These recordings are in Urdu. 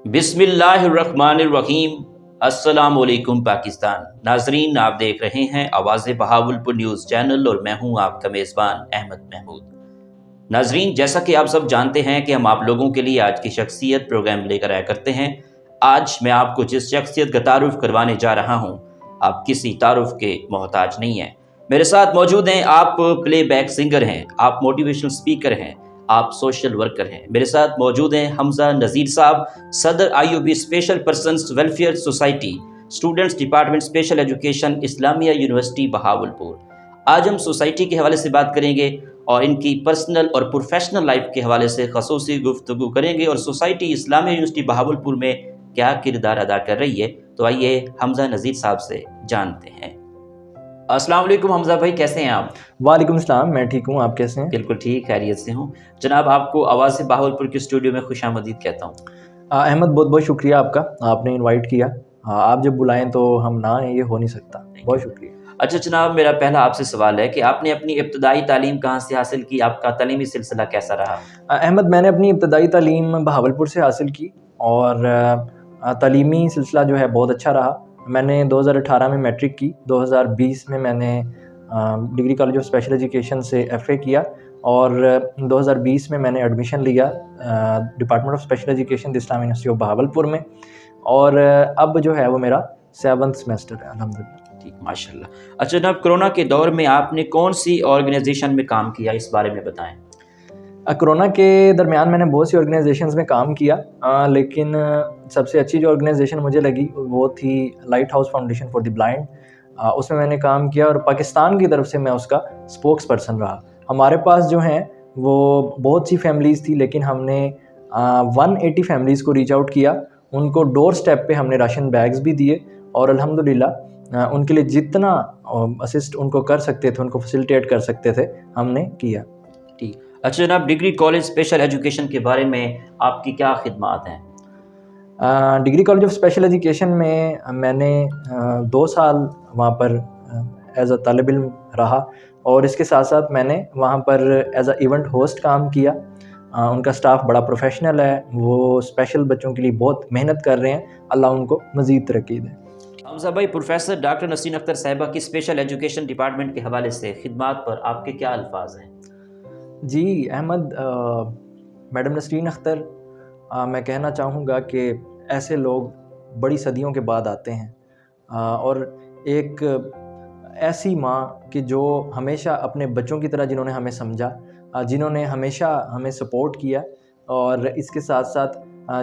بسم اللہ الرحمن الرحیم۔ السلام علیکم پاکستان ناظرین، آپ دیکھ رہے ہیں آواز بہاولپور نیوز چینل اور میں ہوں آپ کا میزبان احمد محمود۔ ناظرین، جیسا کہ آپ سب جانتے ہیں کہ ہم آپ لوگوں کے لیے آج کی شخصیت پروگرام لے کر آیا کرتے ہیں۔ آج میں آپ کو جس شخصیت کا تعارف کروانے جا رہا ہوں، آپ کسی تعارف کے محتاج نہیں ہیں۔ میرے ساتھ موجود ہیں، آپ پلے بیک سنگر ہیں، آپ موٹیویشنل سپیکر ہیں، آپ سوشل ورکر ہیں۔ میرے ساتھ موجود ہیں حمزہ نذیر صاحب، صدر IUB special persons welfare society, students department special education, Islamia university Bahawalpur. آج ہم سوسائٹی کے حوالے سے بات کریں گے اور ان کی پرسنل اور پروفیشنل لائف کے حوالے سے خصوصی گفتگو کریں گے، اور سوسائٹی اسلامیہ یونیورسٹی بہاولپور میں کیا کردار ادا کر رہی ہے۔ تو آئیے حمزہ نذیر صاحب سے جانتے ہیں۔ السلام علیکم حمزہ بھائی، کیسے ہیں آپ؟ وعلیکم السلام، میں ٹھیک ہوں، آپ کیسے ہیں؟ بالکل ٹھیک، خیریت سے ہوں جناب۔ آپ کو آواز بہاولپور کے اسٹوڈیو میں خوش آمدید کہتا ہوں۔ احمد، بہت بہت شکریہ آپ کا، آپ نے انوائٹ کیا۔ آپ جب بلائیں تو ہم نہ آئیں، یہ ہو نہیں سکتا۔ بہت شکریہ۔ اچھا جناب، میرا پہلا آپ سے سوال ہے کہ آپ نے اپنی ابتدائی تعلیم کہاں سے حاصل کی؟ آپ کا تعلیمی سلسلہ کیسا رہا؟ احمد، میں نے اپنی ابتدائی تعلیم بہاولپور سے حاصل کی، اور تعلیمی سلسلہ جو ہے بہت اچھا رہا۔ میں نے 2018 میں میٹرک کی، 2020 میں نے degree college of special education سے FA کیا، اور 2020 میں نے ایڈمیشن لیا ڈپارٹمنٹ آف اسپیشل ایجوکیشن اسلامی یونیورسٹی آف بہاولپور میں، اور اب جو ہے وہ میرا 7th سیمسٹر ہے الحمدللہ۔ ٹھیک، ماشاء اللہ۔ اچھا جناب، کرونا کے دور میں آپ نے کون سی آرگنائزیشن میں کام کیا، اس بارے میں بتائیں۔ کرونا کے درمیان میں نے بہت سی آرگنائزیشنز میں کام کیا، لیکن سب سے اچھی جو آرگنائزیشن مجھے لگی وہ تھی lighthouse foundation for the blind. اس میں نے کام کیا، اور پاکستان کی طرف سے میں اس کا اسپوکس پرسن رہا۔ ہمارے پاس جو ہیں وہ بہت سی فیملیز تھی، لیکن ہم نے 180 فیملیز کو ریچ آؤٹ کیا، ان کو ڈور سٹیپ پہ ہم نے راشن بیگز بھی دیے، اور الحمدللہ ان کے لیے جتنا اسسٹ ان کو کر سکتے تھے، ان کو فیسیلیٹیٹ کر سکتے تھے، ہم نے کیا۔ ٹھیک۔ اچھا جناب، ڈگری کالج اسپیشل ایجوکیشن کے بارے میں آپ کی کیا خدمات ہیں؟ Degree college of special education میں نے 2 سال وہاں پر ایز اے طالب علم رہا، اور اس کے ساتھ ساتھ میں نے وہاں پر ایز اے ایونٹ ہوسٹ کام کیا۔ ان کا سٹاف بڑا پروفیشنل ہے، وہ اسپیشل بچوں کے لیے بہت محنت کر رہے ہیں، اللہ ان کو مزید ترقی دے۔ حمزہ بھائی، پروفیسر ڈاکٹر نسرین اختر صاحبہ کی اسپیشل ایجوکیشن ڈپارٹمنٹ کے حوالے سے خدمات پر آپ کے کیا الفاظ ہیں؟ جی احمد، میڈم نسرین اختر، میں کہنا چاہوں گا کہ ایسے لوگ بڑی صدیوں کے بعد آتے ہیں، اور ایک ایسی ماں کہ جو ہمیشہ اپنے بچوں کی طرح جنہوں نے ہمیں سمجھا، جنہوں نے ہمیشہ ہمیں سپورٹ کیا، اور اس کے ساتھ ساتھ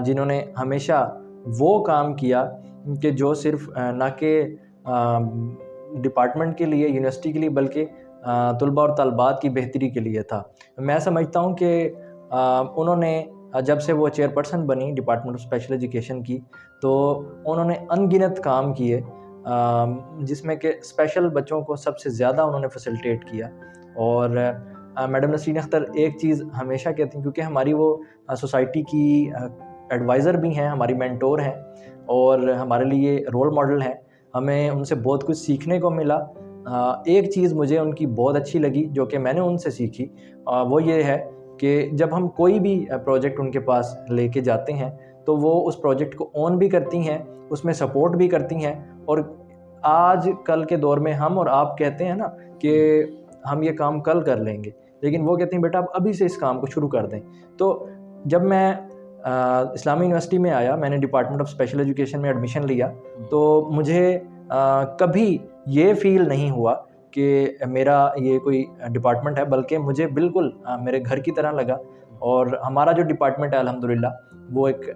جنہوں نے ہمیشہ وہ کام کیا کہ جو صرف نہ کہ ڈپارٹمنٹ کے لیے، یونیورسٹی کے لیے، بلکہ طلباء اور طالبات کی بہتری کے لیے تھا۔ میں سمجھتا ہوں کہ انہوں نے جب سے وہ چیئر پرسن بنی ڈپارٹمنٹ آف اسپیشل ایجوکیشن کی، تو انہوں نے ان گنت کام کیے، جس میں کہ اسپیشل بچوں کو سب سے زیادہ انہوں نے فیسیلیٹیٹ کیا۔ اور میڈم نسرین اختر ایک چیز ہمیشہ کہتی ہیں، کیونکہ ہماری وہ سوسائٹی کی ایڈوائزر بھی ہیں، ہماری مینٹور ہیں، اور ہمارے لیے رول ماڈل ہیں، ہمیں ان سے بہت کچھ سیکھنے کو ملا۔ ایک چیز مجھے ان کی بہت اچھی لگی جو کہ میں نے ان سے سیکھی، وہ یہ ہے کہ جب ہم کوئی بھی پروجیکٹ ان کے پاس لے کے جاتے ہیں تو وہ اس پروجیکٹ کو اون بھی کرتی ہیں، اس میں سپورٹ بھی کرتی ہیں۔ اور آج کل کے دور میں ہم اور آپ کہتے ہیں نا کہ ہم یہ کام کل کر لیں گے، لیکن وہ کہتے ہیں بیٹا آپ ابھی سے اس کام کو شروع کر دیں۔ تو جب میں اسلامی یونیورسٹی میں آیا، میں نے ڈپارٹمنٹ آف اسپیشل ایجوکیشن میں ایڈمیشن لیا، تو مجھے کبھی یہ فیل نہیں ہوا کہ میرا یہ کوئی ڈپارٹمنٹ ہے، بلکہ مجھے بالکل میرے گھر کی طرح لگا، اور ہمارا جو ڈپارٹمنٹ ہے الحمدللہ وہ ایک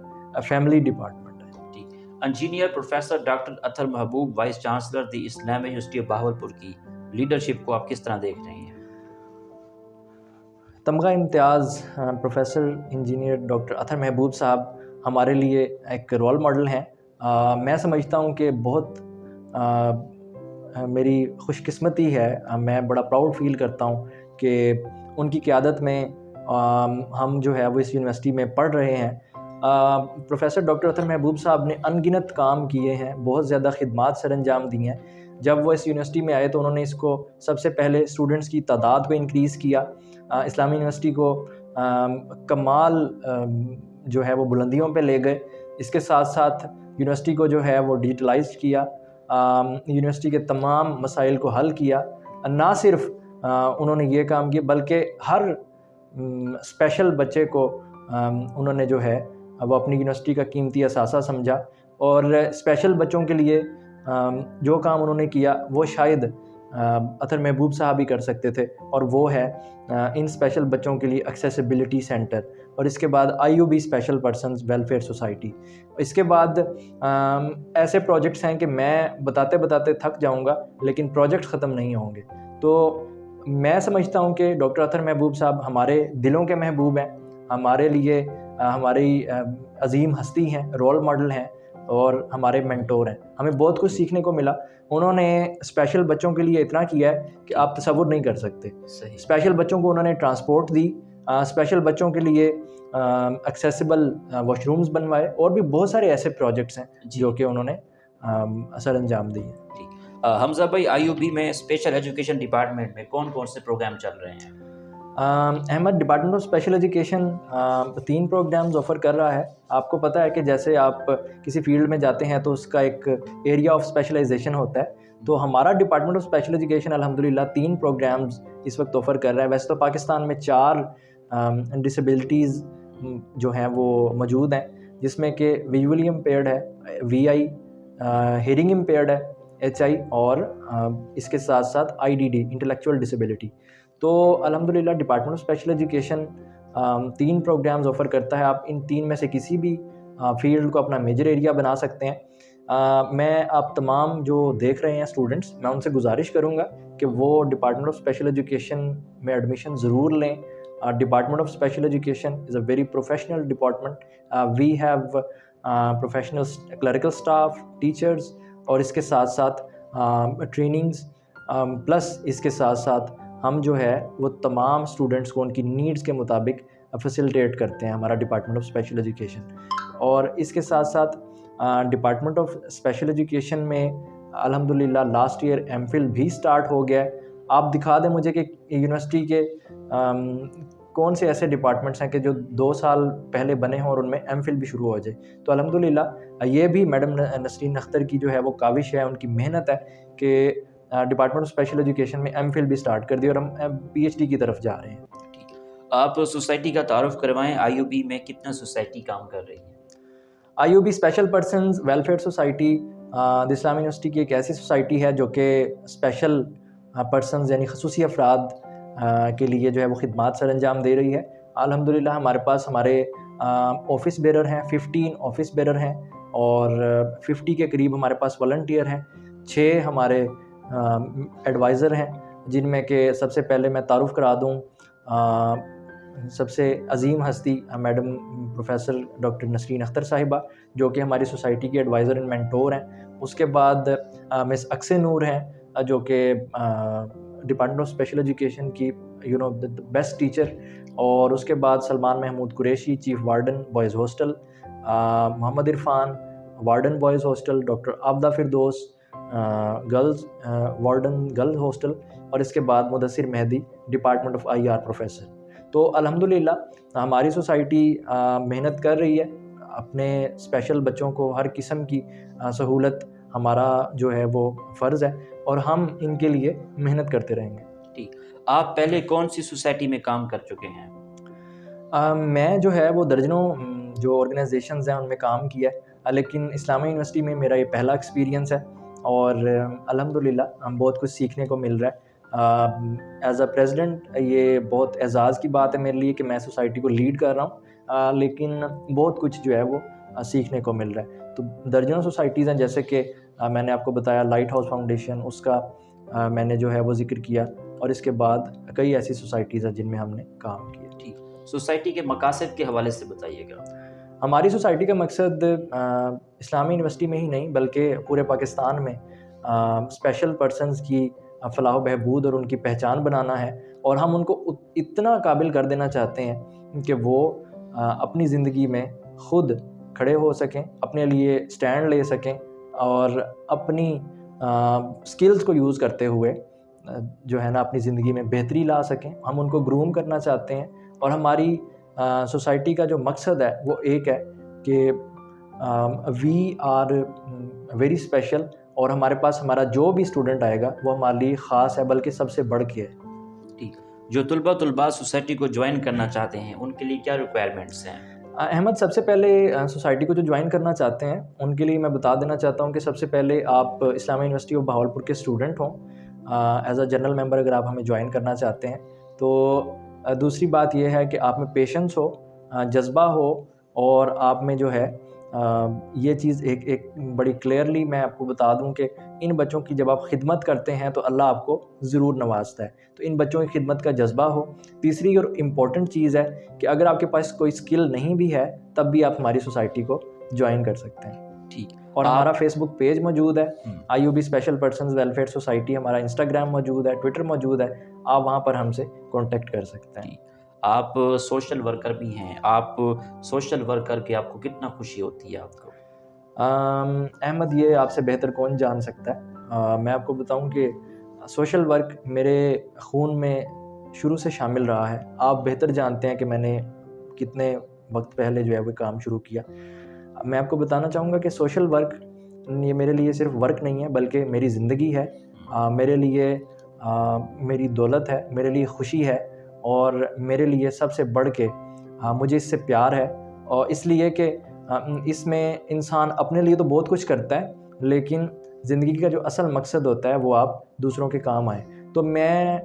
فیملی ڈپارٹمنٹ ہے۔ انجینئر پروفیسر ڈاکٹر اطہر محبوب، vice chancellor the Islamia university of Bahawalpur کی لیڈرشپ کو آپ کس طرح دیکھ رہے ہیں؟ تمغہ امتیاز پروفیسر انجینئر ڈاکٹر اطہر محبوب صاحب ہمارے لیے ایک رول ماڈل ہیں۔ میں سمجھتا ہوں کہ بہت میری خوش قسمتی ہے، میں بڑا پراؤڈ فیل کرتا ہوں کہ ان کی قیادت میں ہم جو ہے وہ اس یونیورسٹی میں پڑھ رہے ہیں۔ پروفیسر ڈاکٹر اطہر محبوب صاحب نے ان گنت کام کیے ہیں، بہت زیادہ خدمات سر انجام دی ہیں۔ جب وہ اس یونیورسٹی میں آئے تو انہوں نے اس کو سب سے پہلے اسٹوڈنٹس کی تعداد کو انکریز کیا، اسلامی یونیورسٹی کو کمال جو ہے وہ بلندیوں پہ لے گئے۔ اس کے ساتھ ساتھ یونیورسٹی کو جو ہے وہ ڈیجیٹلائز کیا، یونیورسٹی کے تمام مسائل کو حل کیا۔ نہ صرف انہوں نے یہ کام کیا بلکہ ہر اسپیشل بچے کو انہوں نے جو ہے وہ اپنی یونیورسٹی کا قیمتی اثاثہ سمجھا، اور اسپیشل بچوں کے لیے جو کام انہوں نے کیا وہ شاید اطہر محبوب صاحب بھی کر سکتے تھے، اور وہ ہے ان اسپیشل بچوں کے لیے ایکسیسیبلٹی سینٹر، اور اس کے بعد IUB special persons welfare society. اس کے بعد ایسے پروجیکٹس ہیں کہ میں بتاتے بتاتے تھک جاؤں گا لیکن پروجیکٹ ختم نہیں ہوں گے۔ تو میں سمجھتا ہوں کہ ڈاکٹر اطہر محبوب صاحب ہمارے دلوں کے محبوب ہیں، ہمارے لیے ہماری عظیم ہستی ہیں، رول ماڈل ہیں، اور ہمارے مینٹور ہیں۔ ہمیں بہت کچھ سیکھنے کو ملا۔ انہوں نے اسپیشل بچوں کے لیے اتنا کیا ہے کہ آپ تصور نہیں کر سکتے۔ اسپیشل بچوں کو انہوں نے ٹرانسپورٹ دی، اسپیشل بچوں کے لیے ایکسیسیبل واش رومز بنوائے، اور بھی بہت سارے ایسے پروجیکٹس ہیں جو کہ انہوں نے سر انجام دیے۔ حمزہ بھائی، IUB میں اسپیشل ایجوکیشن ڈپارٹمنٹ میں کون کون سے پروگرام چل رہے ہیں؟ Ahmed, department of special education 3 programmes offer کر رہا ہے۔ آپ کو پتہ ہے کہ جیسے آپ کسی فیلڈ میں جاتے ہیں تو اس کا ایک ایریا آف اسپیشلائزیشن ہوتا ہے، تو ہمارا ڈپارٹمنٹ آف اسپیشل ایجوکیشن الحمدللہ 3 پروگرامز اس وقت آفر کر رہا ہے۔ ویسے تو پاکستان میں 4 ڈسیبلٹیز جو ہیں وہ موجود ہیں، جس میں کہ ویژولی امپیئرڈ ہے VI، ہیئرنگ امپیئرڈ ہے HI، اور اس کے ساتھ ساتھ IDD انٹلیکچوئل ڈسیبلٹی۔ تو الحمدللہ department of special education 3 programmes offer کرتا ہے۔ آپ ان 3 میں سے کسی بھی فیلڈ کو اپنا میجر ایریا بنا سکتے ہیں۔ میں آپ تمام جو دیکھ رہے ہیں اسٹوڈنٹس، میں ان سے گزارش کروں گا کہ وہ ڈپارٹمنٹ آف اسپیشل ایجوکیشن میں ایڈمیشن ضرور لیں۔ Department of special education is a very professional department. We have professional clerical staff, teachers, اور اس کے ساتھ ساتھ ٹریننگز، پلس اس کے ساتھ ساتھ ہم جو ہے وہ تمام اسٹوڈنٹس کو ان کی نیڈس کے مطابق فیسیلیٹیٹ کرتے ہیں، ہمارا ڈپارٹمنٹ آف اسپیشل ایجوکیشن۔ اور اس کے ساتھ ساتھ ڈپارٹمنٹ آف اسپیشل ایجوکیشن میں الحمدللہ لاسٹ ایئر MPhil بھی سٹارٹ ہو گیا ہے۔ آپ دکھا دیں مجھے کہ یونیورسٹی کے کون سے ایسے ڈپارٹمنٹس ہیں کہ جو 2 سال پہلے بنے ہوں اور ان میں MPhil بھی شروع ہو جائے۔ تو الحمدللہ یہ بھی میڈم نسرین اختر کی جو ہے وہ کاوش ہے، ان کی محنت ہے کہ ڈپارٹمنٹ آف اسپیشل ایجوکیشن میں MPhil بھی سٹارٹ کر دی، اور ہم PhD کی طرف جا رہے ہیں۔ آپ سوسائٹی کا تعارف کروائیں، IUB میں کتنا سوسائٹی کام کر رہی ہے؟ IUB special persons welfare society Islamia university کی ایک ایسی سوسائٹی ہے جو کہ اسپیشل پرسنز یعنی خصوصی افراد کے لیے جو ہے وہ خدمات سر انجام دے رہی ہے۔ الحمدللہ ہمارے پاس ہمارے آفس بیرر ہیں، 15 آفس بیرر ہیں، اور 50 کے قریب ہمارے پاس والنٹیئر ہیں، 6 ہمارے ایڈوائزر ہیں، جن میں کہ سب سے پہلے میں تعارف کرا دوں سب سے عظیم ہستی madam professor doctor Nasreen Akhtar صاحبہ، جو کہ ہماری سوسائٹی کی ایڈوائزر اینڈ مینٹور ہیں۔ اس کے بعد مس اقصی نور ہیں، جو کہ ڈپارٹمنٹ آف اسپیشل ایجوکیشن کی بیسٹ ٹیچر، اور اس کے بعد Salman Mahmood Qureshi, chief warden boys hostel, Muhammad Irfan warden boys hostel, doctor Abida Firdous girls warden girls hostel, اور اس کے بعد Mudassar Mehdi department of IR professor. تو الحمدللہ ہماری سوسائٹی محنت کر رہی ہے، اپنے اسپیشل بچوں کو ہر قسم کی سہولت ہمارا جو ہے وہ فرض ہے، اور ہم ان کے لیے محنت کرتے رہیں گے۔ ٹھیک، آپ پہلے کون سی سوسائٹی میں کام کر چکے ہیں؟ میں جو ہے وہ درجنوں جو آرگنائزیشنز ہیں ان میں کام کیا ہے، لیکن اسلامی یونیورسٹی میں میرا یہ پہلا ایکسپیرینس ہے، اور الحمدللہ ہم بہت کچھ سیکھنے کو مل رہا ہے۔ ایز اے پریزیڈنٹ یہ بہت اعزاز کی بات ہے میرے لیے کہ میں سوسائٹی کو لیڈ کر رہا ہوں، لیکن بہت کچھ جو ہے وہ سیکھنے کو مل رہا ہے۔ تو درجنوں سوسائٹیز ہیں، جیسے کہ میں نے آپ کو بتایا لائٹ ہاؤس فاؤنڈیشن، اس کا میں نے جو ہے وہ ذکر کیا، اور اس کے بعد کئی ایسی سوسائٹیز ہیں جن میں ہم نے کام کیا۔ ٹھیک، سوسائٹی کے مقاصد کے حوالے سے بتائیے گا۔ ہماری سوسائٹی کا مقصد اسلامی یونیورسٹی میں ہی نہیں بلکہ پورے پاکستان میں اسپیشل پرسنز کی فلاح و بہبود اور ان کی پہچان بنانا ہے، اور ہم ان کو اتنا قابل کر دینا چاہتے ہیں کہ وہ اپنی زندگی میں خود کھڑے ہو سکیں، اپنے لیے سٹینڈ لے سکیں، اور اپنی سکلز کو یوز کرتے ہوئے جو ہے نا اپنی زندگی میں بہتری لا سکیں۔ ہم ان کو گروم کرنا چاہتے ہیں، اور ہماری سوسائٹی کا جو مقصد ہے وہ ایک ہے کہ وی آر ویری اسپیشل، اور ہمارے پاس ہمارا جو بھی اسٹوڈنٹ آئے گا وہ ہمارے لیے خاص ہے، بلکہ سب سے بڑھ کے ہے۔ ٹھیک، جو طلباء سوسائٹی کو جوائن کرنا چاہتے ہیں ان کے لیے کیا ریکوائرمنٹس ہیں؟ احمد، سب سے پہلے سوسائٹی کو جو جوائن کرنا چاہتے ہیں ان کے لیے میں بتا دینا چاہتا ہوں کہ سب سے پہلے آپ اسلامیہ یونیورسٹی آف بہاولپور کے اسٹوڈنٹ ہوں ایز اے جنرل ممبر اگر آپ ہمیں جوائن کرنا چاہتے ہیں تو دوسری بات یہ ہے کہ آپ میں پیشنس ہو، جذبہ ہو، اور آپ میں جو ہے یہ چیز ایک بڑی کلیئرلی میں آپ کو بتا دوں کہ ان بچوں کی جب آپ خدمت کرتے ہیں تو اللہ آپ کو ضرور نوازتا ہے، تو ان بچوں کی خدمت کا جذبہ ہو۔ تیسری اور امپورٹنٹ چیز ہے کہ اگر آپ کے پاس کوئی اسکل نہیں بھی ہے تب بھی آپ ہماری سوسائٹی کو جوائن کر سکتے ہیں۔ ٹھیک، اور ہمارا فیس بک پیج موجود ہے، I U B special persons welfare society, ہمارا انسٹاگرام موجود ہے، ٹویٹر موجود ہے، آپ وہاں پر ہم سے کانٹیکٹ کر سکتے ہیں۔ آپ سوشل ورکر بھی ہیں، آپ سوشل ورک کر کے آپ کو کتنا خوشی ہوتی ہے آپ کو؟ احمد، یہ آپ سے بہتر کون جان سکتا ہے۔ میں آپ کو بتاؤں کہ سوشل ورک میرے خون میں شروع سے شامل رہا ہے۔ آپ بہتر جانتے ہیں کہ میں نے کتنے وقت پہلے جو ہے وہ کام شروع کیا۔ میں آپ کو بتانا چاہوں گا کہ سوشل ورک یہ میرے لیے صرف ورک نہیں ہے بلکہ میری زندگی ہے، میرے لیے میری دولت ہے، میرے لیے خوشی ہے، اور میرے لیے سب سے بڑھ کے مجھے اس سے پیار ہے، اور اس لیے کہ اس میں انسان اپنے لیے تو بہت کچھ کرتا ہے لیکن زندگی کا جو اصل مقصد ہوتا ہے وہ آپ دوسروں کے کام آئیں۔ تو میں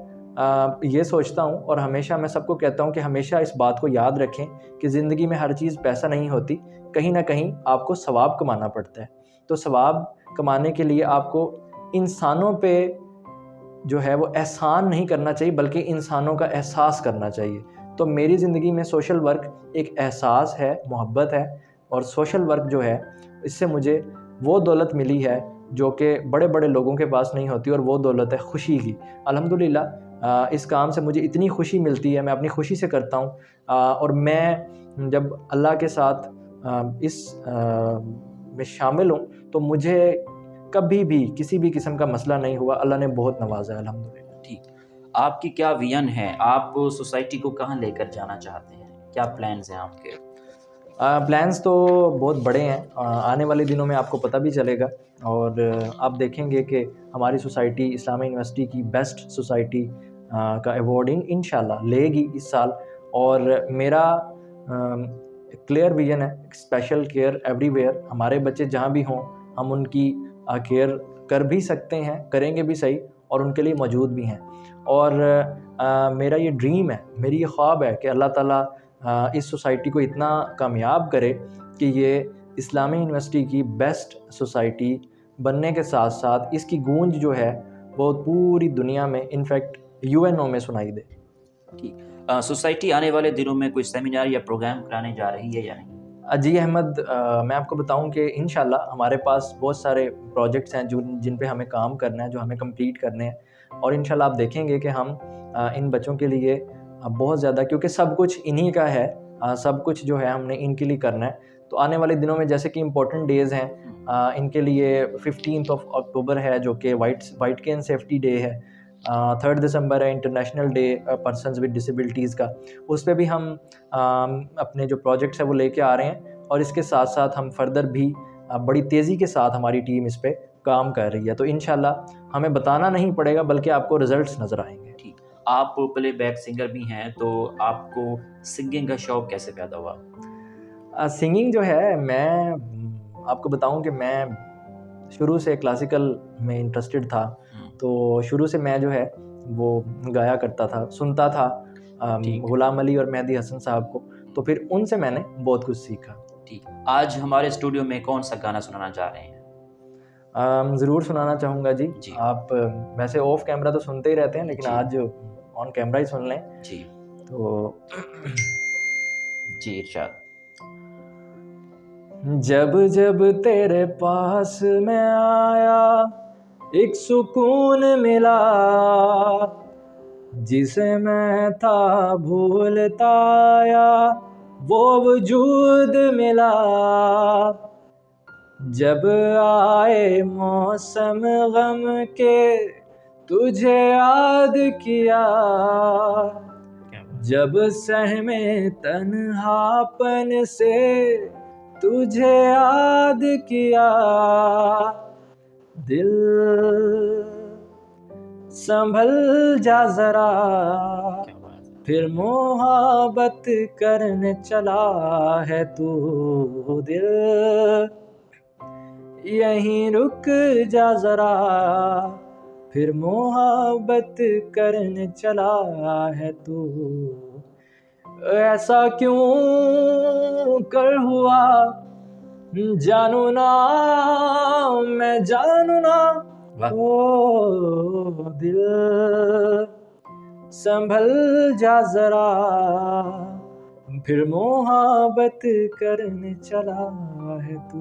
یہ سوچتا ہوں اور ہمیشہ میں سب کو کہتا ہوں کہ ہمیشہ اس بات کو یاد رکھیں کہ زندگی میں ہر چیز پیسہ نہیں ہوتی، کہیں نہ کہیں آپ کو ثواب کمانا پڑتا ہے۔ تو ثواب کمانے کے لیے آپ کو انسانوں پہ جو ہے وہ احسان نہیں کرنا چاہیے بلکہ انسانوں کا احساس کرنا چاہیے۔ تو میری زندگی میں سوشل ورک ایک احساس ہے، محبت ہے، اور سوشل ورک جو ہے اس سے مجھے وہ دولت ملی ہے جو کہ بڑے بڑے لوگوں کے پاس نہیں ہوتی، اور وہ دولت ہے خوشی کی۔ الحمدللہ اس کام سے مجھے اتنی خوشی ملتی ہے، میں اپنی خوشی سے کرتا ہوں، اور میں جب اللہ کے ساتھ اس میں شامل ہوں تو مجھے کبھی بھی کسی بھی قسم کا مسئلہ نہیں ہوا، اللہ نے بہت نوازا ہے الحمدللہ۔ ٹھیک، آپ کی کیا ویژن ہے؟ آپ سوسائٹی کو کہاں لے کر جانا چاہتے ہیں؟ کیا پلانز ہیں آپ کے؟ پلانز تو بہت بڑے ہیں، آنے والے دنوں میں آپ کو پتہ بھی چلے گا، اور آپ دیکھیں گے کہ ہماری سوسائٹی اسلامیہ یونیورسٹی کی بیسٹ سوسائٹی کا ایوارڈ انشاءاللہ لے گی اس سال، اور میرا کلیئر ویژن ہے اسپیشل کیئر ایوری ویئر۔ ہمارے بچے جہاں بھی ہوں ہم ان کی کیئر کر بھی سکتے ہیں، کریں گے بھی صحیح، اور ان کے لیے موجود بھی ہیں۔ اور میرا یہ ڈریم ہے، میری یہ خواب ہے کہ اللہ تعالیٰ اس سوسائٹی کو اتنا کامیاب کرے کہ یہ اسلامی یونیورسٹی کی بیسٹ سوسائٹی بننے کے ساتھ ساتھ اس کی گونج جو ہے وہ پوری دنیا میں انفیکٹ UN میں سنائی دے۔ ٹھیک، سوسائٹی آنے والے دنوں میں کوئی سیمینار یا پروگرام کرانے جا رہی ہے یا نہیں؟ جی احمد، میں آپ کو بتاؤں کہ انشاءاللہ ہمارے پاس بہت سارے پروجیکٹس ہیں جن پہ ہمیں کام کرنا ہے، جو ہمیں کمپلیٹ کرنے ہیں، اور انشاءاللہ آپ دیکھیں گے کہ ہم ان بچوں کے لیے بہت زیادہ، کیونکہ سب کچھ انہی کا ہے، سب کچھ جو ہے ہم نے ان کے لیے کرنا ہے۔ تو آنے والے دنوں میں جیسے کہ امپورٹنٹ ڈیز ہیں ان کے لیے 15 اکتوبر ہے جو کہ وائٹ کین سیفٹی ڈے ہے، 3 دسمبر ہے international day persons with disabilities کا، اس پہ بھی ہم اپنے جو پروجیکٹس ہیں وہ لے کے آ رہے ہیں، اور اس کے ساتھ ساتھ ہم فردر بھی بڑی تیزی کے ساتھ ہماری ٹیم اس پہ کام کر رہی ہے۔ تو انشاءاللہ ہمیں بتانا نہیں پڑے گا بلکہ آپ کو رزلٹس نظر آئیں گے۔ ٹھیک، آپ پلے بیک سنگر بھی ہیں، تو آپ کو سنگنگ کا شوق کیسے پیدا ہوا؟ سنگنگ جو ہے، میں آپ کو بتاؤں کہ میں شروع سے کلاسیکل میں انٹرسٹڈ تھا، تو شروع سے میں جو ہے وہ گایا کرتا تھا، سنتا تھا غلام علی اور مہدی حسن صاحب کو، تو پھر ان سے میں نے بہت کچھ سیکھا۔ ٹھیک، آج ہمارے اسٹوڈیو میں کون سا گانا سنانا چاہ رہے ہیں؟ ضرور سنانا چاہوں گا جی۔ آپ ویسے آف کیمرہ تو سنتے ہی رہتے ہیں لیکن آج آن کیمرہ ہی سن لیں۔ جی تو جی ارشاد۔ جب جب تیرے پاس میں آیا ایک سکون ملا، جسے میں تھا بھولتا آیا وہ وجود ملا، جب آئے موسم غم کے تجھے یاد کیا، جب سہمے تنہا پن سے تجھے یاد کیا دل سنبھل جا ذرا پھر محبت کرنے چلا ہے تو دل یہیں رک جا ذرا پھر محبت کرنے چلا ہے تو ایسا کیوں کر ہوا جانو نا میں جانو نا او دل سنبھل جا ذرا پھر محبت کرنے چلا ہے تو.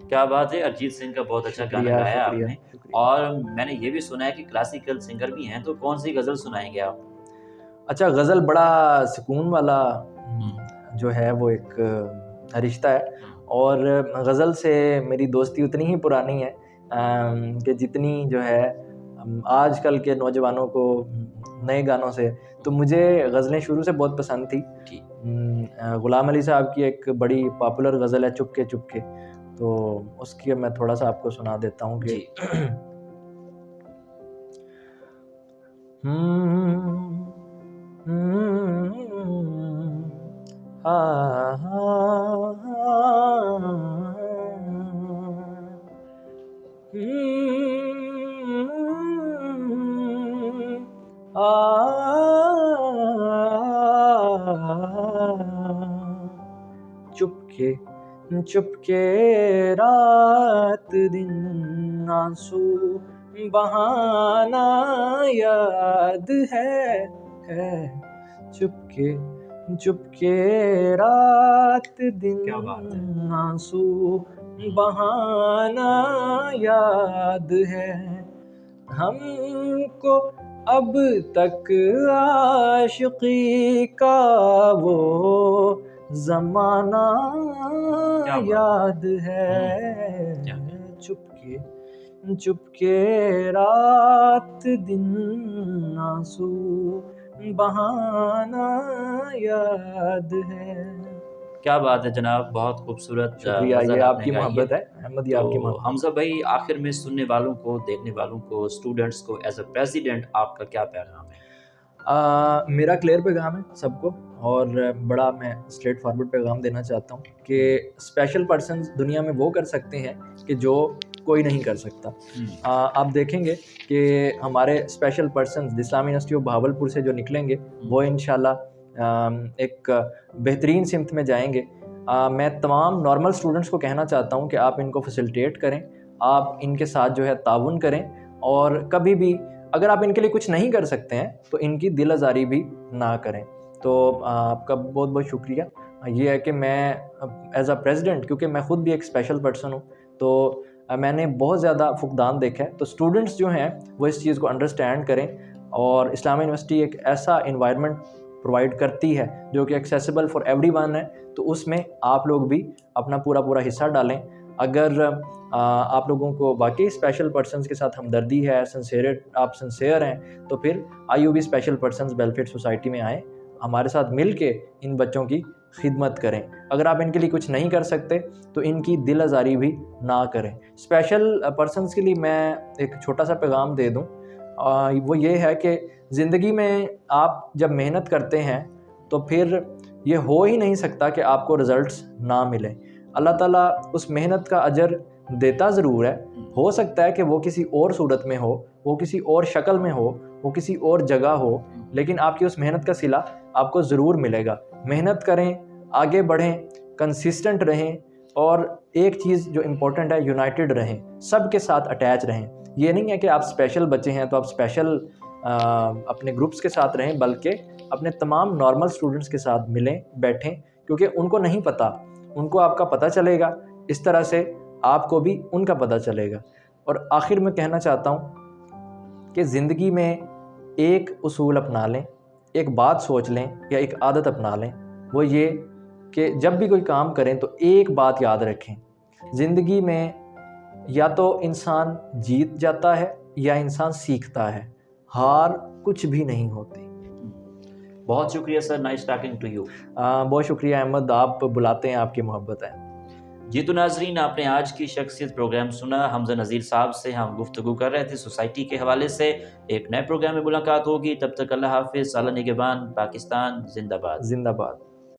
کیا بات ہے، ارجیت سنگھ کا بہت اچھا گانا گایا آپ نے. اور میں نے یہ بھی سنا ہے کہ کلاسیکل سنگر بھی ہیں، تو کون سی غزل سنائیں گے آپ؟ اچھا، غزل بڑا سکون والا جو ہے وہ ایک رشتہ ہے، اور غزل سے میری دوستی اتنی ہی پرانی ہے کہ جتنی جو ہے آج کل کے نوجوانوں کو نئے گانوں سے. تو مجھے غزلیں شروع سے بہت پسند تھی. غلام علی صاحب کی ایک بڑی پاپولر غزل ہے چپکے چپکے، تو اس کی میں تھوڑا سا آپ کو سنا دیتا ہوں کہ چپکے چپکے رات دن آنسو بہانا یاد ہے چپکے چپکے رات دن آنسو بہانا یاد ہے ہم کو اب تک عاشقی کا وہ زمانہ یاد ہے چپکے چپکے رات دن آنسو بہانا یاد ہے. کیا بات ہے جناب، بہت خوبصورت. شکریہ، یہ آپ کی محبت ہے احمد، یہ آپ کی محبت. حمزہ بھائی، آخر میں سننے والوں کو، دیکھنے والوں کو، اسٹوڈنٹس کو ایز اے پریزیڈنٹ آپ کا کیا پیغام ہے؟ میرا کلیئر پیغام ہے سب کو، اور بڑا میں اسٹریٹ فارورڈ پیغام دینا چاہتا ہوں کہ اسپیشل پرسنز دنیا میں وہ کر سکتے ہیں کہ جو کوئی نہیں کر سکتا. آپ دیکھیں گے کہ ہمارے اسپیشل پرسنز اسلامی یونیورسٹی آف بہاولپور سے جو نکلیں گے وہ انشاءاللہ ایک بہترین سمت میں جائیں گے. میں تمام نارمل اسٹوڈنٹس کو کہنا چاہتا ہوں کہ آپ ان کو فیسیلیٹیٹ کریں، آپ ان کے ساتھ جو ہے تعاون کریں، اور کبھی بھی اگر آپ ان کے لیے کچھ نہیں کر سکتے ہیں تو ان کی دل آزاری بھی نہ کریں. تو آپ کا بہت بہت شکریہ. یہ ہے کہ میں ایز اے پریزیڈنٹ، کیونکہ میں خود بھی ایک اسپیشل پرسن ہوں، تو میں نے بہت زیادہ فقدان دیکھا ہے. تو اسٹوڈنٹس جو ہیں وہ اس چیز کو انڈرسٹینڈ کریں، اور اسلامیہ یونیورسٹی ایک ایسا انوائرمنٹ پرووائڈ کرتی ہے جو کہ ایکسیسیبل فار ایوری ون ہے، تو اس میں آپ لوگ بھی اپنا پورا حصہ ڈالیں. اگر آپ لوگوں کو واقعی اسپیشل پرسنز کے ساتھ ہمدردی ہے، آپ سنسیئر ہیں، تو پھر I U B special persons welfare society میں آئیں، ہمارے ساتھ مل کے ان بچوں کی خدمت کریں. اگر آپ ان کے لیے کچھ نہیں کر سکتے تو ان کی دل آزاری بھی نہ کریں. اسپیشل پرسنز کے لیے میں ایک چھوٹا سا پیغام دے دوں، وہ یہ ہے کہ زندگی میں آپ جب محنت کرتے ہیں تو پھر یہ ہو ہی نہیں سکتا کہ آپ کو رزلٹس نہ ملیں. اللہ تعالیٰ اس محنت کا اجر دیتا ضرور ہے، ہو سکتا ہے کہ وہ کسی اور صورت میں ہو، وہ کسی اور شکل میں ہو، وہ کسی اور جگہ ہو، لیکن آپ کی اس محنت کا صلہ آپ کو ضرور ملے گا. محنت کریں، آگے بڑھیں، کنسسٹنٹ رہیں، اور ایک چیز جو امپورٹنٹ ہے، یونائٹڈ رہیں، سب کے ساتھ اٹیچ رہیں. یہ نہیں ہے کہ آپ اسپیشل بچے ہیں تو آپ اسپیشل اپنے گروپس کے ساتھ رہیں، بلکہ اپنے تمام نارمل اسٹوڈنٹس کے ساتھ ملیں، بیٹھیں، کیونکہ ان کو نہیں پتہ، ان کو آپ کا پتہ چلے گا، اس طرح سے آپ کو بھی ان کا پتہ چلے گا. اور آخر میں کہنا چاہتا ہوں کہ زندگی میں ایک اصول اپنا لیں، ایک بات سوچ لیں یا ایک عادت اپنا لیں، وہ یہ کہ جب بھی کوئی کام کریں تو ایک بات یاد رکھیں، زندگی میں یا تو انسان جیت جاتا ہے یا انسان سیکھتا ہے، ہار کچھ بھی نہیں ہوتی. بہت شکریہ سر، نائس ٹاکنگ ٹو یو. بہت شکریہ احمد، آپ بلاتے ہیں، آپ کی محبت ہے. جی تو ناظرین، آپ نے آج کی شخصیت پروگرام سنا۔ حمزہ نذیر صاحب سے ہم گفتگو کر رہے تھے سوسائٹی کے حوالے سے۔ ایک نئے پروگرام میں ملاقات ہوگی، تب تک اللہ حافظ۔ اللہ نگہبان، پاکستان زندہ باد۔ زندہ باد۔